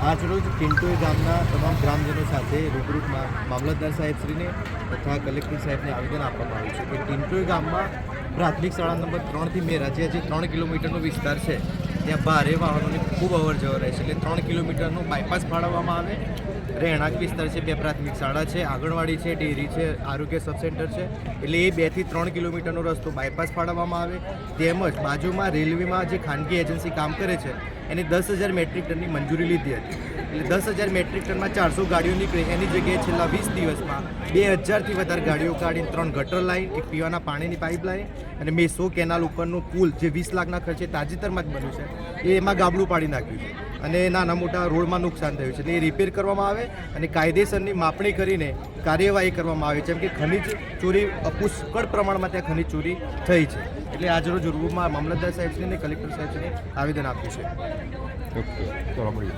આજરોજ ટિન્ટોઈ ગામના તમામ ગ્રામજનો સાથે રૂબરૂ મામલતદાર સાહેબશ્રીને તથા કલેક્ટર સાહેબને આવેદન આપવામાં આવ્યું છે કે ટિન્ટોઈ ગામમાં પ્રાથમિક શાળા નંબર 3થી મેરા જે 3 કિલોમીટરનો વિસ્તાર છે ત્યાં ભારે વાહનોની ખૂબ અવર જવર રહે છે, એટલે 3 કિલોમીટરનો બાયપાસ ફાળવવામાં આવે. રહેણાંક વિસ્તાર છે, 2 પ્રાથમિક શાળા છે, આંગણવાડી છે, ડેરી છે, આરોગ્ય સબ સેન્ટર છે, એટલે એ 2 થી 3 કિલોમીટરનો રસ્તો બાયપાસ ફાળવવામાં આવે. તેમજ બાજુમાં રેલવેમાં જે ખાનગી એજન્સી કામ કરે છે એને 10,000 મેટ્રિક ટનની મંજૂરી લીધી હતી, એટલે 10,000 મેટ્રિક ટનમાં 400 ગાડીઓ નીકળે એની જગ્યાએ છેલ્લા 20 દિવસમાં 2,000થી વધારે ગાડીઓ કાઢીને 3 ગટર લાઈન, એક પીવાના પાણીની પાઇપલાઇન અને મેસો કેનાલ ઉપરનું પુલ જે 20 લાખના ખર્ચે તાજેતરમાં જ બન્યું છે એમાં ગાબડું પાડી નાખ્યું છે અને નાના મોટા રોડમાં નુકસાન થયું છે, એટલે એ રિપેર કરવામાં આવે અને કાયદેસરની માપણી કરીને કાર્યવાહી કરવામાં આવે. જેમ કે ખનિજ ચોરી પુષ્કળ પ્રમાણમાં ત્યાં ખનિજ ચોરી થઈ છે, એટલે આજરોજ રૂબરૂમાં મામલતદાર સાહેબશ્રી અને કલેક્ટર સાહેબશ્રીને આવેદન આપ્યું છે. ઓકે, ચાલો મળીએ.